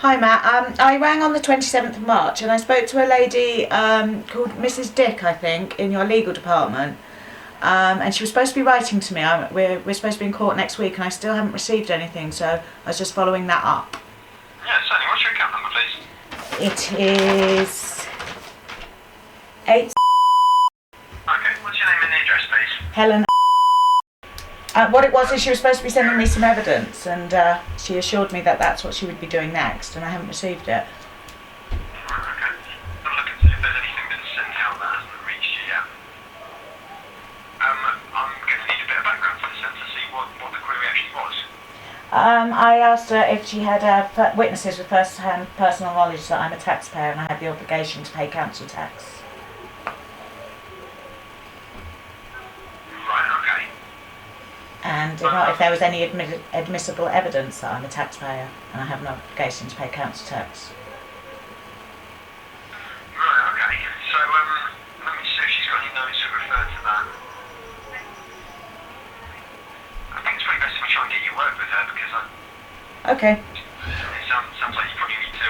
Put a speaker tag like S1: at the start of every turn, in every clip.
S1: Hi Matt, I rang on the 27th of March and I spoke to a lady called Mrs Dick, I think, in your legal department, and she was supposed to be writing to me. We're supposed to be in court next week and I still haven't received anything, so I was just following that up.
S2: Yeah, certainly. What's your account number, please?
S1: It is 8...
S2: Okay, what's your name and the address, please?
S1: Helen. What it was is she was supposed to be sending me some evidence, and she assured me that that's what she would be doing next, and I haven't received it.
S2: Right, okay. I'll look and see if there's anything been sent out that hasn't reached you yet. I'm going to need a bit of background for this then to see what the query actually was.
S1: I asked her if she had witnesses with first-hand personal knowledge that I'm a taxpayer and I had the obligation to pay council tax.
S2: Right, okay.
S1: And if there was any admissible evidence that I'm a taxpayer and I have an obligation to pay council tax.
S2: Right, okay. So, let me see if she's got any notes that refer to that. I think it's probably best if I try and get you work with her because
S1: Okay.
S2: it sounds like you probably need to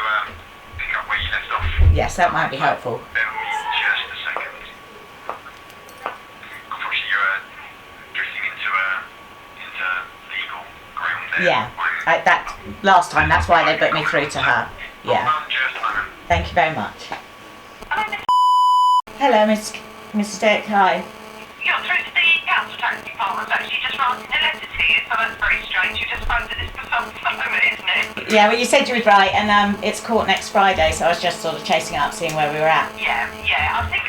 S2: pick up where you left off.
S1: Yes, that might be helpful.
S2: Bear with me just a second. Unfortunately, you're drifting into legal ground there.
S1: Yeah, last time, that's why they put me through to her. Yeah.
S2: Just a moment.
S1: Thank you very much. Hello, Mrs Dick, hi.
S3: You're through to the council tax department, actually just writing a letter to you, so that's very strange. You just phoned this for some moment, isn't it?
S1: Yeah, well you said you would write, and it's court next Friday, so I was just sort of chasing up, seeing where we were at.
S3: Yeah. I think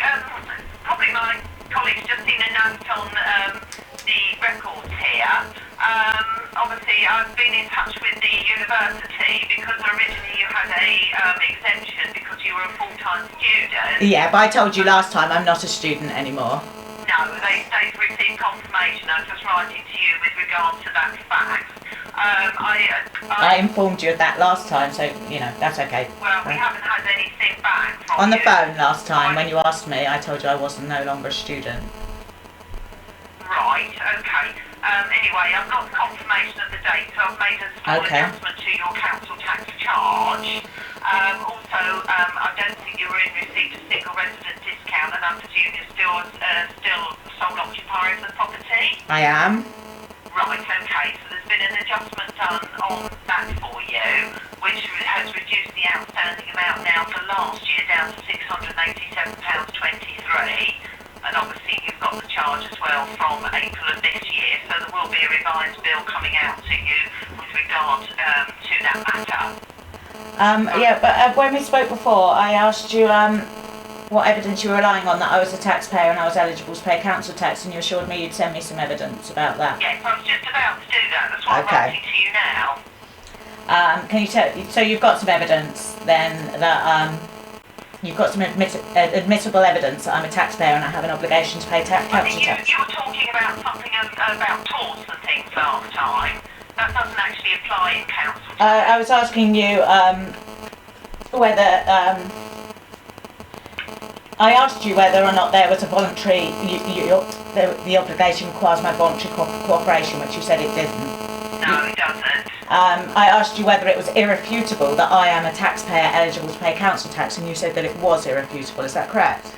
S3: probably my colleague's just seen a note on the records here. Obviously, I've been in touch with the university because originally you had a exemption because you were a full-time student.
S1: Yeah, but I told you last time I'm not a student anymore.
S3: No, they've received confirmation. I'm just writing to you with regard to that fact.
S1: I informed you of that last time, so, you know, that's okay.
S3: Well, we haven't had anything back from
S1: on the
S3: you.
S1: phone last time, when you asked me, I told you I wasn't no longer a student.
S3: Right, okay. Anyway, I've got confirmation of the date, so I've made a small adjustment to your council tax charge. Also, I don't think you were in receipt of single resident discount, and I presume you're still sole occupier of the property?
S1: I am.
S3: Right, okay. So there's been an adjustment done on that for you, which has reduced the outstanding amount now for last year down to £687.23. And obviously you've got the charge as well from April of this year, so there will be a revised bill coming out to you with regard to that matter.
S1: Yeah, but when we spoke before, I asked you what evidence you were relying on that I was a taxpayer and I was eligible to pay council tax, and you assured me you'd send me some evidence about that.
S3: Yes, I was just about to do that. That's what I'm writing to you now.
S1: Can you tell? So you've got some evidence then that you've got some admissible evidence that I'm a taxpayer and I have an obligation to pay council tax.
S3: You were talking about something about torts and things last time. That doesn't actually apply in council tax.
S1: I was asking you whether I asked you whether or not there was a voluntary. The obligation requires my voluntary cooperation, which you said it didn't.
S3: No, it doesn't.
S1: I asked you whether it was irrefutable that I am a taxpayer eligible to pay council tax, and you said that it was irrefutable. Is that correct?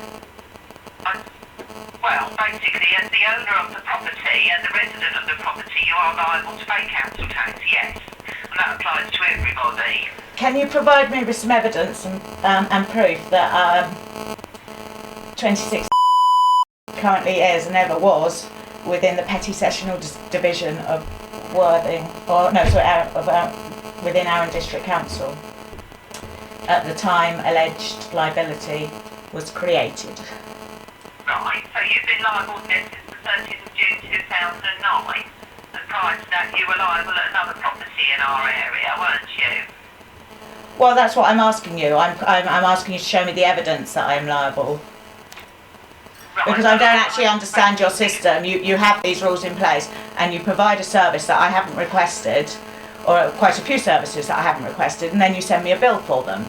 S3: Well, basically, as the owner of the property and the resident of the property, you are liable to pay council tax, yes. And that applies to everybody.
S1: Can you provide me with some evidence and proof that 26 currently is and ever was within the Petty Sessional Division of Worthing, within Arun District Council at the time alleged liability was created?
S3: Right, so you've been liable since the 30th of June 2009, and prior to that you were liable at another property in our area, weren't you?
S1: Well, that's what I'm asking you. I'm asking you to show me the evidence that I'm liable. Because I don't actually understand your system. You have these rules in place and you provide a service that I haven't requested, or quite a few services that I haven't requested, and then you send me a bill for them.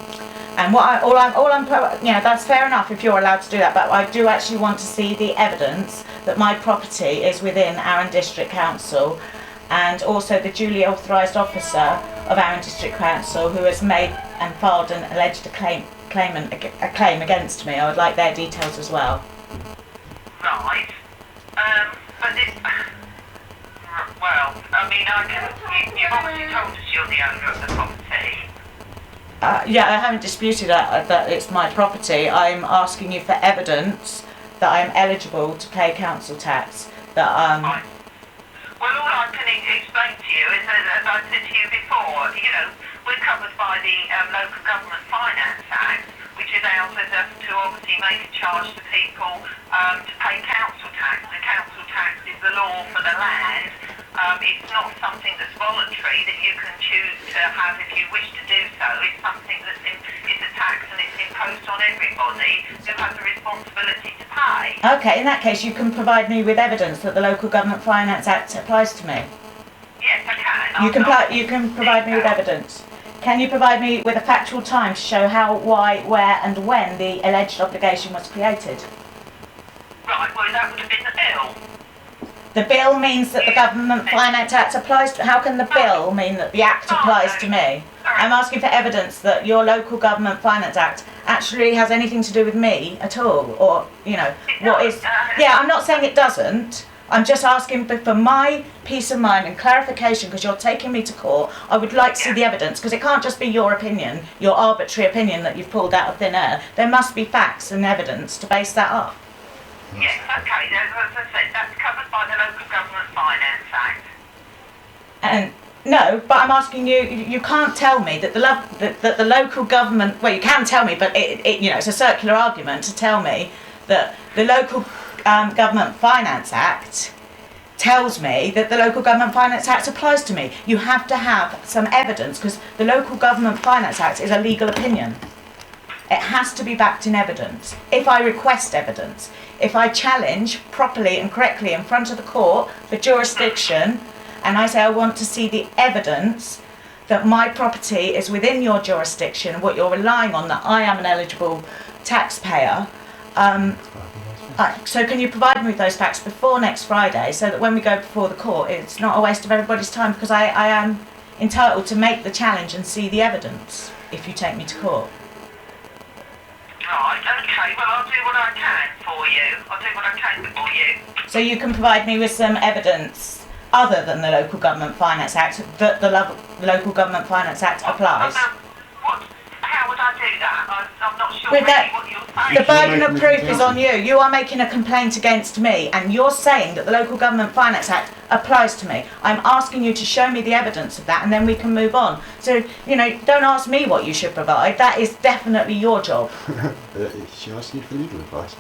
S1: And that's fair enough if you're allowed to do that, but I do actually want to see the evidence that my property is within Arun District Council, and also the duly authorised officer of Arun District Council who has made and filed an alleged claim against me. I would like their details as well.
S3: Right. But it, well, I mean, you've obviously told us you're the owner of the property.
S1: Yeah, I haven't disputed that it's my property. I'm asking you for evidence that I'm eligible to pay council tax. That
S3: Right. Well, all I can explain to you is, as I said to you before, you know, we're covered by the Local Government Finance Act, which allows us to obviously make a charge to people to pay council tax. The council tax is the law for the land. It's not something that's voluntary that you can choose to have if you wish to do so. It's something that's it's a tax and it's imposed on everybody who has a responsibility to pay.
S1: Okay, in that case, you can provide me with evidence that the Local Government Finance Act applies to me.
S3: Yes, I can.
S1: You can provide me with evidence. Can you provide me with a factual time to show how, why, where, and when the alleged obligation was created?
S3: Right. Well, that would have been the bill.
S1: The bill means that the Government Finance Act applies to... How can the bill mean that the Act applies to me? I'm asking for evidence that your Local Government Finance Act actually has anything to do with me at all, or, you know, what is... Yeah, I'm not saying it doesn't. I'm just asking for my peace of mind and clarification, because you're taking me to court. I would like to see the evidence, because it can't just be your opinion, your arbitrary opinion that you've pulled out of thin air. There must be facts and evidence to base that up.
S3: Yes, okay. As I said, that's covered by the Local Government Finance Act.
S1: And no, but I'm asking you. You can't tell me that the local government. Well, you can tell me, but you know, it's a circular argument to tell me that the Local Government Finance Act tells me that the Local Government Finance Act applies to me. You have to have some evidence, because the Local Government Finance Act is a legal opinion. It has to be backed in evidence. If I request evidence, if I challenge properly and correctly in front of the court for jurisdiction, and I say I want to see the evidence that my property is within your jurisdiction, what you're relying on, that I am an eligible taxpayer, so can you provide me with those facts before next Friday, so that when we go before the court, it's not a waste of everybody's time, because I am entitled to make the challenge and see the evidence if you take me to court.
S3: Right, okay, well, I'll do what I can for you. I'll do what I can for you.
S1: So you can provide me with some evidence other than the Local Government Finance Act that the Local Government Finance Act applies?
S3: How would I do that? I'm not sure
S1: With
S3: really
S1: that,
S3: what you're saying.
S1: the burden of proof is on you. You are making a complaint against me, and you're saying that the Local Government Finance Act applies to me. I'm asking you to show me the evidence of that, and then we can move on. So, you know, don't ask me what you should provide. That is definitely your job.
S4: She asked you for legal advice.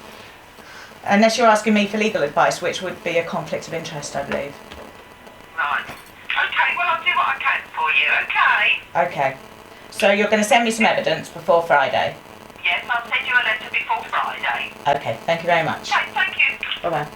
S1: Unless you're asking me for legal advice, which would be a conflict of interest, I believe.
S3: Right. Okay, well, I'll do what I can for you, okay?
S1: Okay. So you're going to send me some evidence before Friday?
S3: Yes, I'll send you a letter before Friday.
S1: Okay, thank you very much.
S3: Okay, thank you.
S1: Bye-bye.